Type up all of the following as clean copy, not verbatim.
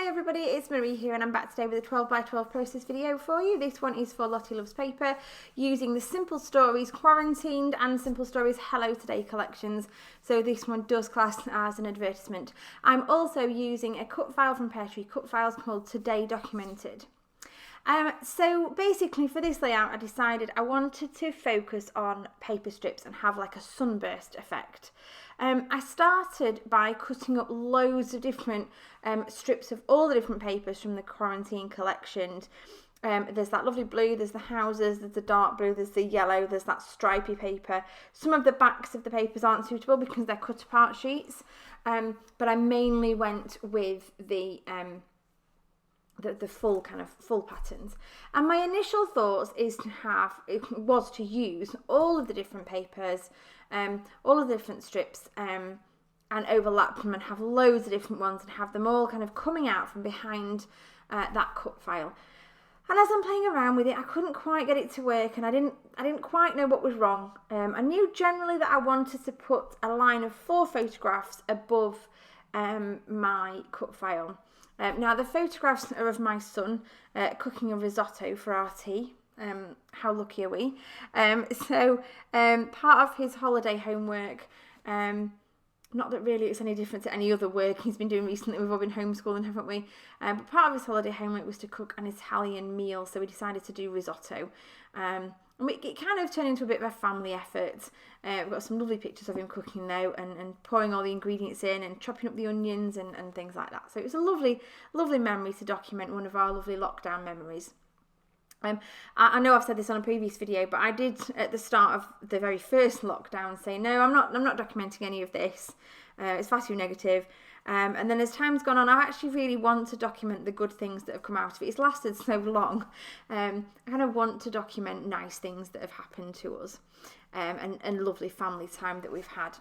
Hi everybody, it's Marie here and I'm back today with a 12x12 process video for you. This one is for Lottie Loves Paper using the Simple Stories Quarantined and Simple Stories Hello Today collections. So this one does class as an advertisement. I'm also using a cut file from Pear Tree Cut Files called Today Documented. So basically for this layout I decided I wanted to focus on paper strips and have like a sunburst effect. I started by cutting up loads of different strips of all the different papers from the quarantine collection. There's that lovely blue, there's the houses, there's the dark blue, there's the yellow, there's that stripy paper. Some of the backs of the papers aren't suitable because they're cut apart sheets, but I mainly went with the full patterns. And my initial thoughts was to use all of the different papers, all of the different strips, and overlap them and have loads of different ones and have them all kind of coming out from behind that cut file. And as I'm playing around with it, I couldn't quite get it to work, and I didn't quite know what was wrong. I knew generally that I wanted to put a line of 4 photographs above my cut file. Now the photographs are of my son cooking a risotto for our tea. How lucky are we? So part of his holiday homework, not that really it's any different to any other work he's been doing recently, we've all been homeschooling, haven't we? But part of his holiday homework was to cook an Italian meal, so we decided to do risotto. And it kind of turned into a bit of a family effort. We've got some lovely pictures of him cooking now and pouring all the ingredients in and chopping up the onions and things like that. So it was a lovely, lovely memory to document one of our lovely lockdown memories. I know I've said this on a previous video, but I did at the start of the very first lockdown say, no, I'm not documenting any of this. It's far too negative. And then as time's gone on, I actually really want to document the good things that have come out of it. It's lasted so long. I kind of want to document nice things that have happened to us, and lovely family time that we've had.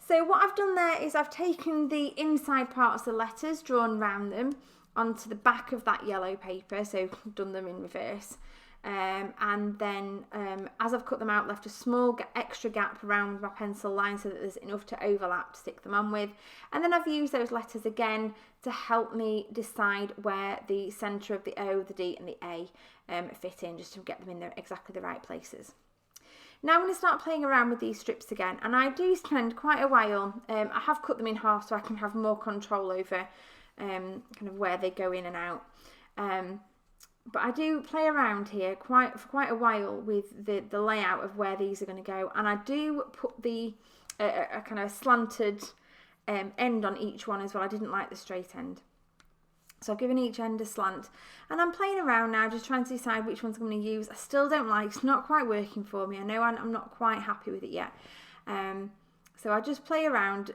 So what I've done there is I've taken the inside parts of the letters, drawn around them, onto the back of that yellow paper, so done them in reverse, and then as I've cut them out, left a small extra gap around my pencil line so that there's enough to overlap to stick them on with, and then I've used those letters again to help me decide where the centre of the O, the D and the A fit in, just to get them in exactly the right places. Now I'm going to start playing around with these strips again, and I do spend quite a while. I have cut them in half so I can have more control over kind of where they go in and out, but I do play around here for quite a while with the layout of where these are going to go, and I do put the a kind of slanted end on each one as well. I didn't like the straight end, so I've given each end a slant, and I'm playing around now just trying to decide which ones I'm going to use. I still don't like, it's not quite working for me. I know I'm not quite happy with it yet, so I just play around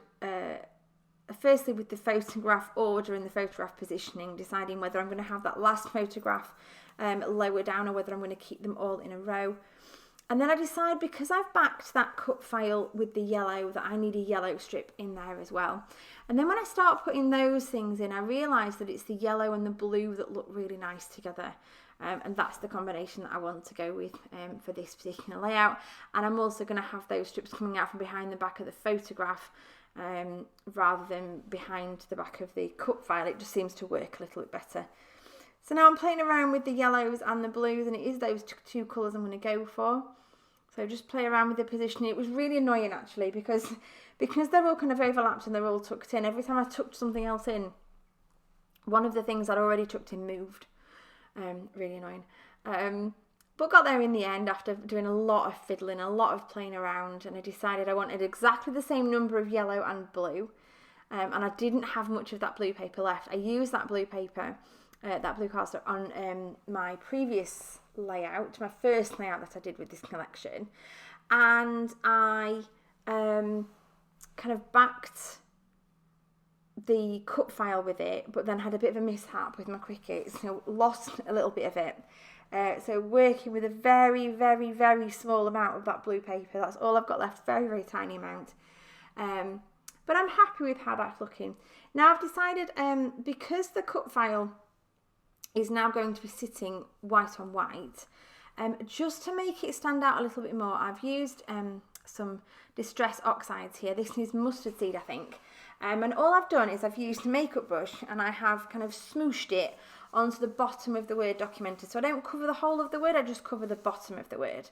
firstly with the photograph order and the photograph positioning, deciding whether I'm going to have that last photograph lower down or whether I'm going to keep them all in a row. And then I decide, because I've backed that cut file with the yellow, that I need a yellow strip in there as well. And then when I start putting those things in, I realise that it's the yellow and the blue that look really nice together. And that's the combination that I want to go with for this particular layout. And I'm also going to have those strips coming out from behind the back of the photograph, rather than behind the back of the cut file. It just seems to work a little bit better. So now I'm playing around with the yellows and the blues, and it is those two colours I'm going to go for. So just play around with the positioning. It was really annoying actually, because they're all kind of overlapped and they're all tucked in. Every time I tucked something else in, one of the things I'd already tucked in moved. Really annoying. But got there in the end after doing a lot of fiddling, a lot of playing around, and I decided I wanted exactly the same number of yellow and blue, and I didn't have much of that blue paper left. I used that blue paper, that blue cardstock on my previous layout, my first layout that I did with this collection, and I kind of backed the cut file with it, but then had a bit of a mishap with my Cricut, so lost a little bit of it. So working with a very, very, very small amount of that blue paper, that's all I've got left, very, very tiny amount. But I'm happy with how that's looking. Now I've decided, because the cut file is now going to be sitting white on white, just to make it stand out a little bit more, I've used some Distress Oxides here. This is mustard seed, I think. And all I've done is I've used a makeup brush and I have kind of smooshed it onto the bottom of the Word document. So I don't cover the whole of the word, I just cover the bottom of the word.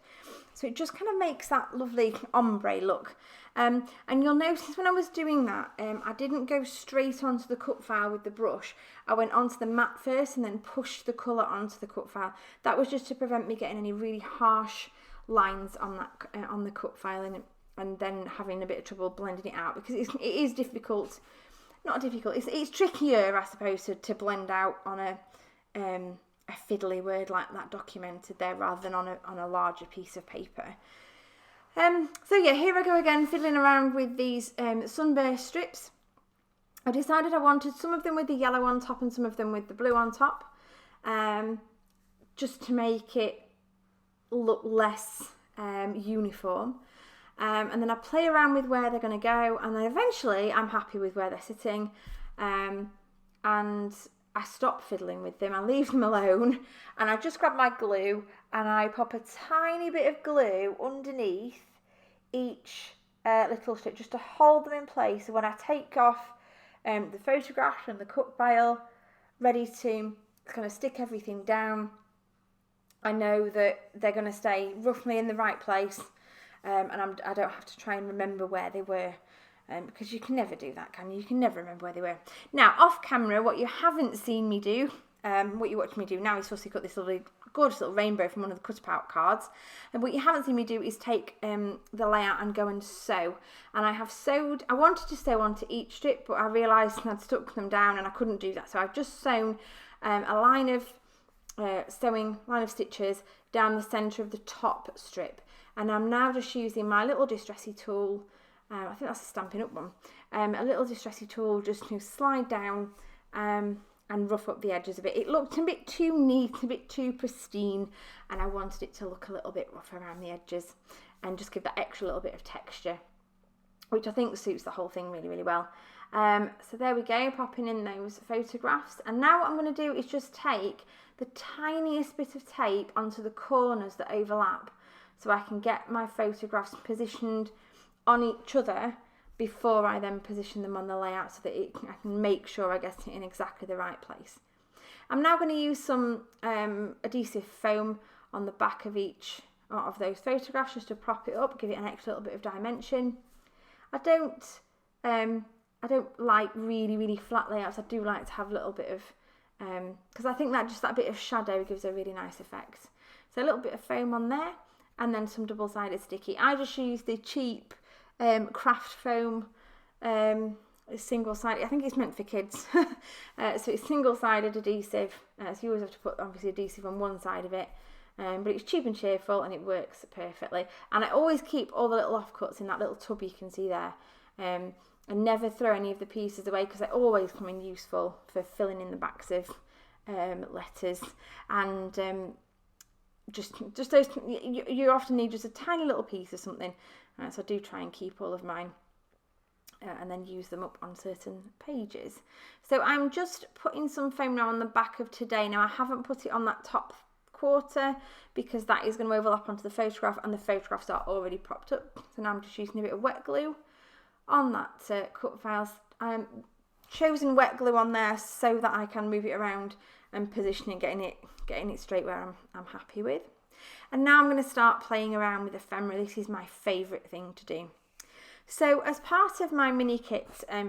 So it just kind of makes that lovely ombre look. And you'll notice when I was doing that, I didn't go straight onto the cut file with the brush. I went onto the matte first and then pushed the colour onto the cut file. That was just to prevent me getting any really harsh lines on that on the cut file and then having a bit of trouble blending it out, because it is difficult. Not difficult. It's trickier, I suppose, to blend out on a fiddly word like that documented there, rather than on a larger piece of paper. So yeah, here I go again, fiddling around with these sunburst strips. I decided I wanted some of them with the yellow on top and some of them with the blue on top, just to make it look less uniform. And then I play around with where they're going to go, and then eventually I'm happy with where they're sitting, and I stop fiddling with them, I leave them alone, and I just grab my glue and I pop a tiny bit of glue underneath each little strip just to hold them in place. So when I take off the photograph and the cut file, ready to kind of stick everything down, I know that they're going to stay roughly in the right place, and I don't have to try and remember where they were. Because you can never do that, can you? You can never remember where they were. Now, off camera, what you haven't seen me do, what you watch me do now is fussy cut this lovely, gorgeous little rainbow from one of the cut-out cards. And what you haven't seen me do is take the layout and go and sew. And I have sewed, I wanted to sew onto each strip, but I realised I'd stuck them down and I couldn't do that. So I've just sewn a line of stitches down the centre of the top strip. And I'm now just using my little distressy tool. I think that's a Stampin' Up one. A little distressy tool just to slide down and rough up the edges a bit. It looked a bit too neat, a bit too pristine, and I wanted it to look a little bit rough around the edges and just give that extra little bit of texture, which I think suits the whole thing really, really well. So there we go, popping in those photographs. And now what I'm going to do is just take the tiniest bit of tape onto the corners that overlap, so I can get my photographs positioned on each other before I then position them on the layout, so that I can make sure I get it in exactly the right place. I'm now going to use some adhesive foam on the back of each of those photographs just to prop it up, give it an extra little bit of dimension. I don't like really flat layouts. I do like to have a little bit of, because I think that bit of shadow gives a really nice effect. So a little bit of foam on there, and then some double-sided sticky. I just use the cheap craft foam, single-sided. I think it's meant for kids. So it's single-sided adhesive. So you always have to put obviously adhesive on one side of it. But it's cheap and cheerful and it works perfectly. And I always keep all the little offcuts in that little tub you can see there. And never throw any of the pieces away, because they always come in useful for filling in the backs of letters. And just those, you often need just a tiny little piece of something. So I do try and keep all of mine and then use them up on certain pages. So I'm just putting some foam now on the back of today. Now I haven't put it on that top quarter because that is going to overlap onto the photograph, and the photographs are already propped up. So now I'm just using a bit of wet glue on that cut files. I'm chosen wet glue on there so that I can move it around and position it, getting it straight where I'm happy with. And now I'm going to start playing around with ephemera. This is my favourite thing to do. So as part of my mini kit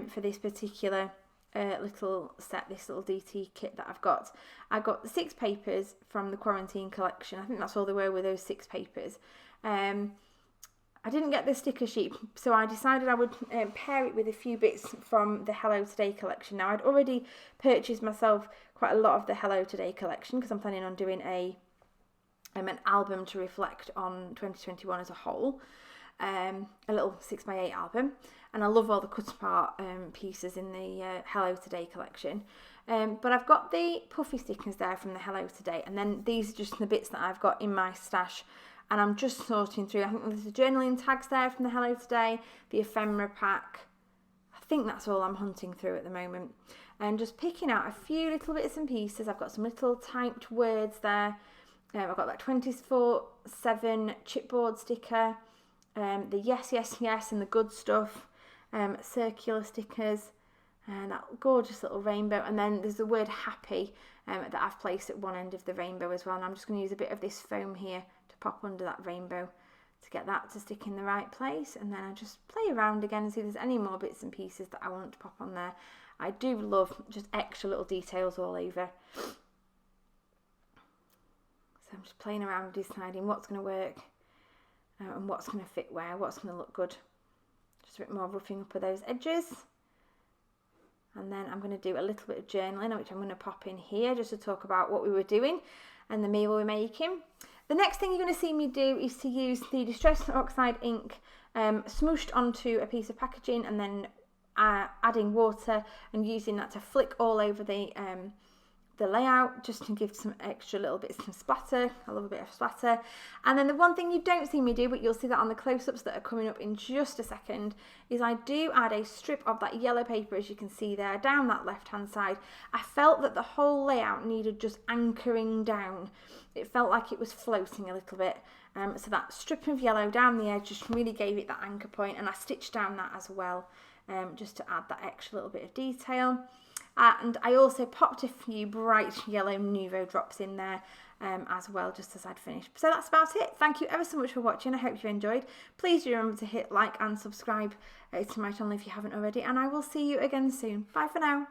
for this particular little set, this little DT kit that I got the 6 papers from the quarantine collection. I think that's all there were with those 6 papers. I didn't get the sticker sheet, so I decided I would pair it with a few bits from the Hello Today collection. Now I'd already purchased myself quite a lot of the Hello Today collection because I'm planning on doing an album to reflect on 2021 as a whole, a little 6x8 album, and I love all the cut apart pieces in the Hello Today collection. But I've got the puffy stickers there from the Hello Today, and then these are just the bits that I've got in my stash, and I'm just sorting through. I think there's the journaling tags there from the Hello Today, the ephemera pack. I think that's all I'm hunting through at the moment, and just picking out a few little bits and pieces. I've got some little typed words there. I've got that 24/7 chipboard sticker, the yes, yes, yes, and the good stuff. circular stickers, and that gorgeous little rainbow. And then there's the word happy that I've placed at one end of the rainbow as well. And I'm just going to use a bit of this foam here to pop under that rainbow to get that to stick in the right place. And then I just play around again and see if there's any more bits and pieces that I want to pop on there. I do love just extra little details all over. So I'm just playing around deciding what's going to work and what's going to fit where, what's going to look good. Just a bit more roughing up of those edges. And then I'm going to do a little bit of journaling, which I'm going to pop in here just to talk about what we were doing and the meal we were making. The next thing you're going to see me do is to use the Distress Oxide ink smooshed onto a piece of packaging, and then adding water and using that to flick all over the layout, just to give some extra little bits of splatter. I love a bit of splatter. And then the one thing you don't see me do, but you'll see that on the close-ups that are coming up in just a second, is I do add a strip of that yellow paper, as you can see there, down that left-hand side. I felt that the whole layout needed just anchoring down. It felt like it was floating a little bit. So that strip of yellow down the edge just really gave it that anchor point, and I stitched down that as well, just to add that extra little bit of detail. And I also popped a few bright yellow Nuvo drops in there as well, just as I'd finished. So that's about it. Thank you ever so much for watching. I hope you enjoyed. Please do remember to hit like and subscribe to my channel if you haven't already, and I will see you again soon. Bye for now.